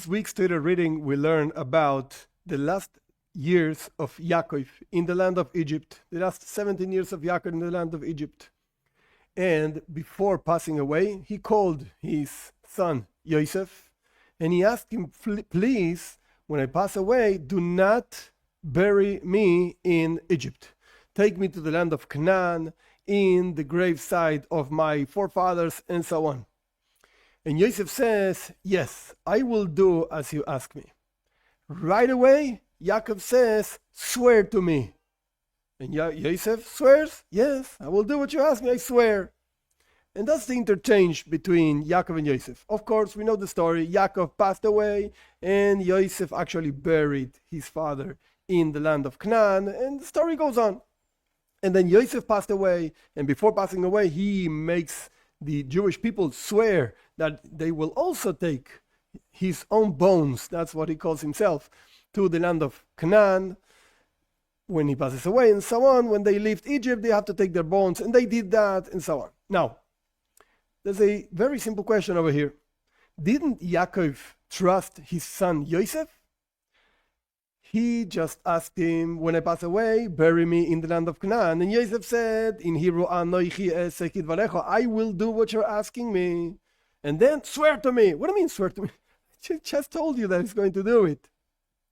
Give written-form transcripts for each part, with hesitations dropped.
This week's Torah reading, we learn about the last years of Yaakov in the land of Egypt, the last 17 years of Yaakov in the land of Egypt. And before passing away, he called his son Yosef, and he asked him, please, when I pass away, do not bury me in Egypt. Take me to the land of Canaan, in the graveside of my forefathers, and so on. And Yosef says, yes, I will do as you ask me. Right away, Yaakov says, swear to me. And Yosef swears, yes, I will do what you ask me, I swear. And that's the interchange between Yaakov and Yosef. Of course, we know the story. Yaakov passed away, and Yosef actually buried his father in the land of Canaan, and the story goes on. And then Yosef passed away, and before passing away, he makes the Jewish people swear that they will also take his own bones, that's what he calls himself, to the land of Canaan when he passes away, and so on. When they left Egypt, they have to take their bones, and they did that, and so on. Now, there's a very simple question over here. Didn't Yaakov trust his son Yosef? He just asked him, when I pass away, bury me in the land of Canaan. And Yosef said, in Hebrew, I will do what you're asking me. And then swear to me. What do you mean swear to me? I just told you that he's going to do it.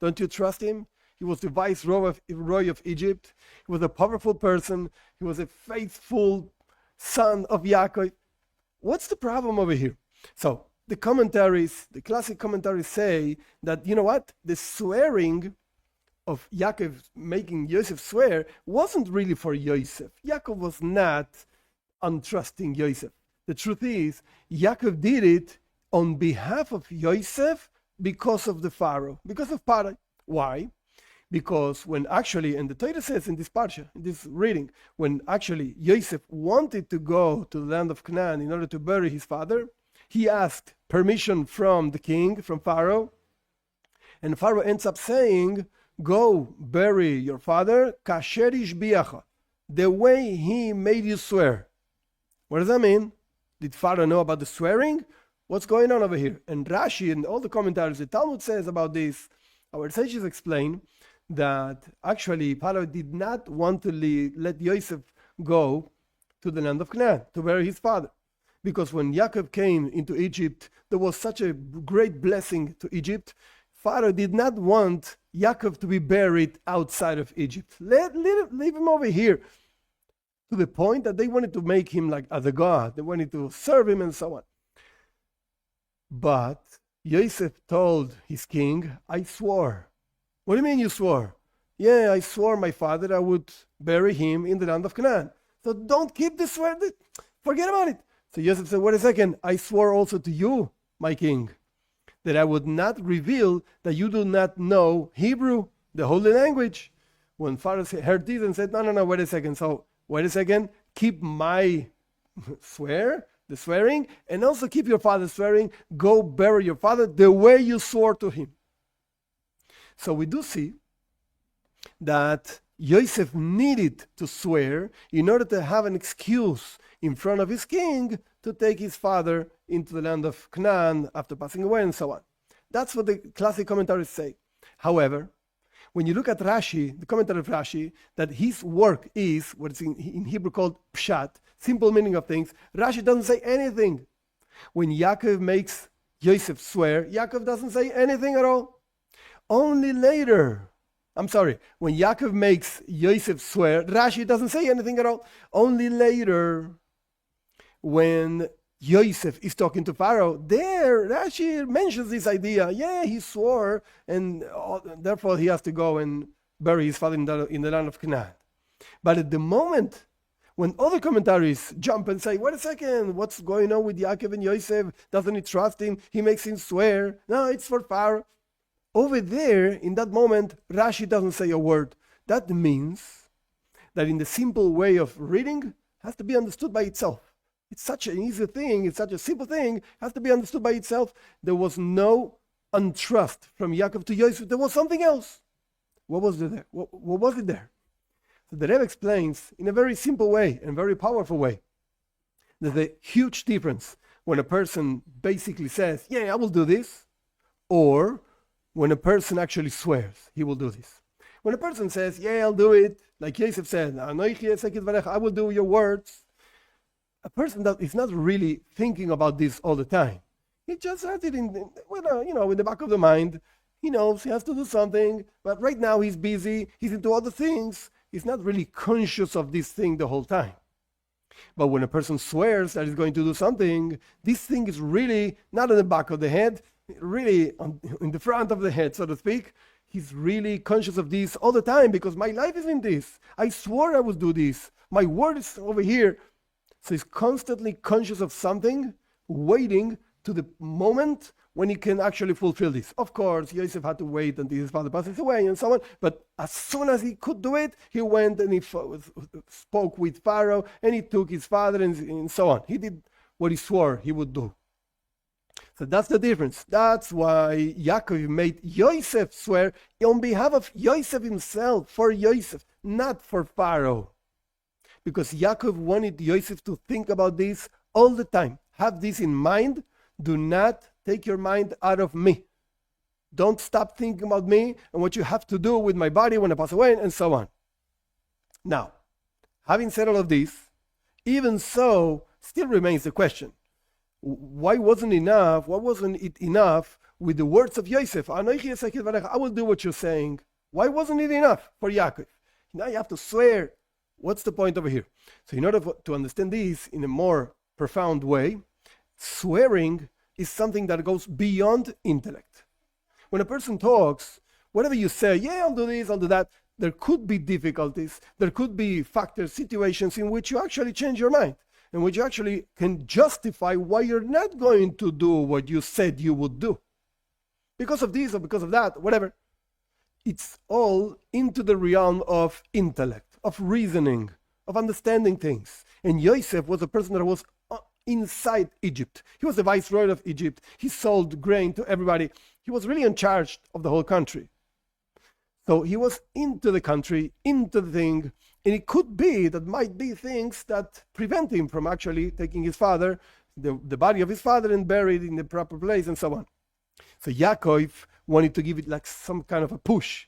Don't you trust him? He was the viceroy of Egypt. He was a powerful person. He was a faithful son of Yaakov. What's the problem over here? So the classic commentaries say that, you know what? The swearing of Yaakov making Yosef swear wasn't really for Yosef. Yaakov was not untrusting Yosef. The truth is, Yaakov did it on behalf of Yosef because of the Pharaoh, because of Parshat. Why? Because when actually, and the Torah says in this Parshat, in this reading, when actually Yosef wanted to go to the land of Canaan in order to bury his father, he asked permission from the king, from Pharaoh, and Pharaoh ends up saying, go bury your father, kasher ishbiacha, the way he made you swear. What does that mean? Did Pharaoh know about the swearing? What's going on over here? And Rashi and all the commentaries, the Talmud says about this, our sages explain that actually Pharaoh did not want to let Yosef go to the land of Canaan to bury his father. Because when Yaakov came into Egypt, there was such a great blessing to Egypt. Pharaoh did not want Yaakov to be buried outside of Egypt. Leave him over here. To the point that they wanted to make him like as a god. They wanted to serve him and so on. But Yosef told his king, I swore. What do you mean you swore? Yeah, I swore my father I would bury him in the land of Canaan. So don't keep this swear. Forget about it. So Yosef said, wait a second. I swore also to you, my king, that I would not reveal that you do not know Hebrew, the holy language. When Pharaoh heard this and said, no, wait a second. So wait a second. Keep my the swearing, and also keep your father's swearing. Go bury your father the way you swore to him. So we do see that Yosef needed to swear in order to have an excuse in front of his king to take his father into the land of Canaan after passing away and so on. That's what the classic commentaries say. However, when you look at Rashi, the commentary of Rashi, that his work is what's in Hebrew called Pshat, simple meaning of things, Rashi doesn't say anything. When Yaakov makes Yosef swear, Yaakov doesn't say anything at all. Only later, when Yaakov makes Yosef swear, Rashi doesn't say anything at all. Only later, when Yosef is talking to Pharaoh, there Rashi mentions this idea. Yeah, he swore, and therefore he has to go and bury his father in the land of Canaan. But at the moment when other commentaries jump and say, wait a second, what's going on with Yaakov and Yosef? Doesn't he trust him? He makes him swear. No, it's for Pharaoh. Over there, in that moment, Rashi doesn't say a word. That means that in the simple way of reading, has to be understood by itself. It's such an easy thing, it's such a simple thing, has to be understood by itself. There was no untrust from Yaakov to Yosef. There was something else. What was it there? What was it there? So the Rebbe explains in a very simple way and very powerful way. There's a huge difference when a person basically says, yeah, I will do this, or when a person actually swears, he will do this. When a person says, yeah, I'll do it, like Yosef said, I will do your words, a person that is not really thinking about this all the time. He just has it in the back of the mind. He knows he has to do something, but right now he's busy, he's into other things. He's not really conscious of this thing the whole time. But when a person swears that he's going to do something, this thing is really not in the back of the head, really in the front of the head, so to speak. He's really conscious of this all the time because my life is in this. I swore I would do this. My word is over here. So he's constantly conscious of something, waiting to the moment when he can actually fulfill this. Of course, Yosef had to wait until his father passes away and so on. But as soon as he could do it, he went and he spoke with Pharaoh and he took his father and so on. He did what he swore he would do. So that's the difference. That's why Yaakov made Yosef swear on behalf of Yosef himself, for Yosef, not for Pharaoh. Because Yaakov wanted Yosef to think about this all the time. Have this in mind. Do not take your mind out of me. Don't stop thinking about me and what you have to do with my body when I pass away and so on. Now, having said all of this, even so, still remains the question. Why wasn't it enough with the words of Yosef? I will do what you're saying. Why wasn't it enough for Yaakov? Now you have to swear. What's the point over here? So in order to understand this in a more profound way, swearing is something that goes beyond intellect. When a person talks, whatever you say, yeah, I'll do this, I'll do that, there could be difficulties, there could be factors, situations in which you actually change your mind, in which you actually can justify why you're not going to do what you said you would do. Because of this or because of that, whatever. It's all into the realm of intellect, of reasoning, of understanding things. And Yosef was a person that was inside Egypt. He was the viceroy of Egypt. He sold grain to everybody. He was really in charge of the whole country. So he was into the country, into the thing, and it could be that might be things that prevent him from actually taking his father, the body of his father, and buried in the proper place and so on. So Yaakov wanted to give it like some kind of a push,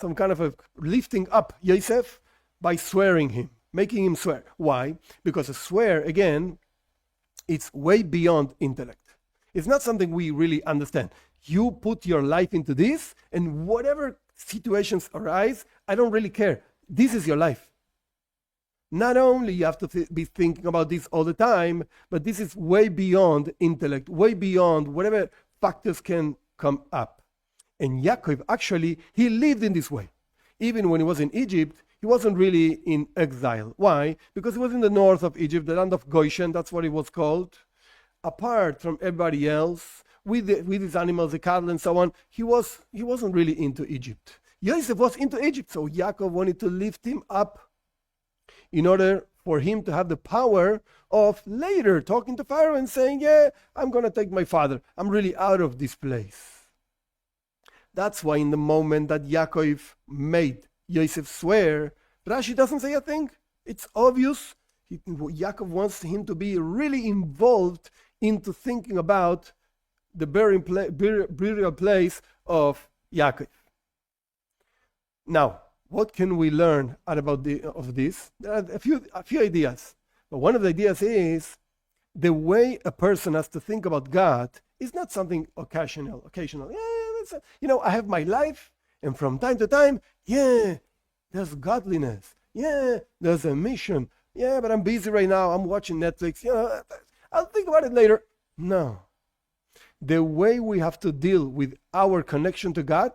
some kind of a lifting up Yosef by swearing him, making him swear. Why? Because a swear, again, it's way beyond intellect. It's not something we really understand. You put your life into this, and whatever situations arise, I don't really care. This is your life. Not only you have to be thinking about this all the time, but this is way beyond intellect, way beyond whatever factors can come up. And Yaakov, actually, he lived in this way. Even when he was in Egypt, he wasn't really in exile. Why? Because he was in the north of Egypt, the land of Goshen, that's what it was called. Apart from everybody else, with his animals, the cattle and so on, he wasn't really into Egypt. Yosef was into Egypt, so Yaakov wanted to lift him up in order for him to have the power of later talking to Pharaoh and saying, yeah, I'm going to take my father. I'm really out of this place. That's why in the moment that Yaakov made Yosef swear, Rashi doesn't say a thing. It's obvious. Yaakov wants him to be really involved into thinking about the burial place of Yaakov. Now, what can we learn about this? There are a few ideas. But one of the ideas is the way a person has to think about God is not something occasional. Yeah, I have my life, and from time to time, yeah, there's godliness. Yeah, there's a mission. Yeah, but I'm busy right now. I'm watching Netflix. I'll think about it later. No. The way we have to deal with our connection to God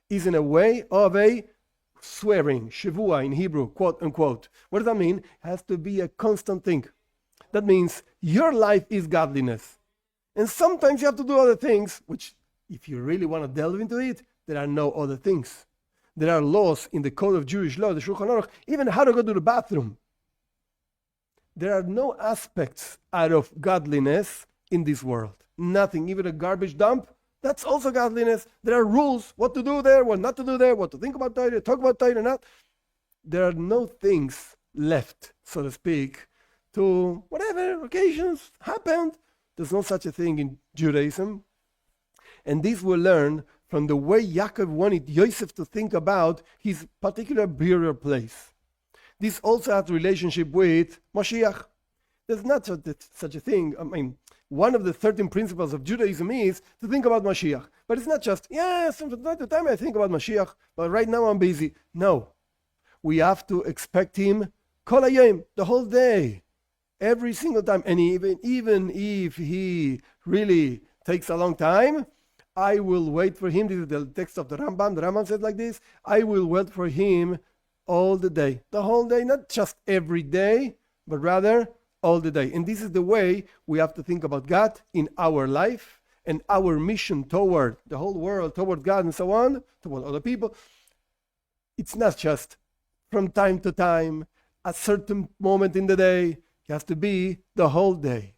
is in a way of a swearing, shavua in Hebrew, quote unquote. What does that mean? It has to be a constant thing. That means your life is godliness. And sometimes you have to do other things, which if you really want to delve into it, there are no other things. There are laws in the code of Jewish law, the Shulchan Aruch, even how to go to the bathroom. There are no aspects out of godliness in this world. Nothing, even a garbage dump, that's also godliness. There are rules, what to do there, what not to do there, what to think about Torah, talk about Torah, not. There are no things left, so to speak, to whatever occasions happened. There's no such a thing in Judaism. And this we learn from the way Yaakov wanted Yosef to think about his particular burial place. This also has relationship with Mashiach. There's not such a thing. I mean, one of the 13 principles of Judaism is to think about Mashiach. But it's not just, yes, from time to time I think about Mashiach, but right now I'm busy. No. We have to expect him kol hayom, the whole day, every single time. And even if he really takes a long time, I will wait for him. This is the text of the Rambam. The Rambam said like this: I will wait for him all the day, the whole day, not just every day, but rather all the day. And this is the way we have to think about God in our life and our mission toward the whole world, toward God and so on, toward other people. It's not just from time to time, a certain moment in the day. It has to be the whole day.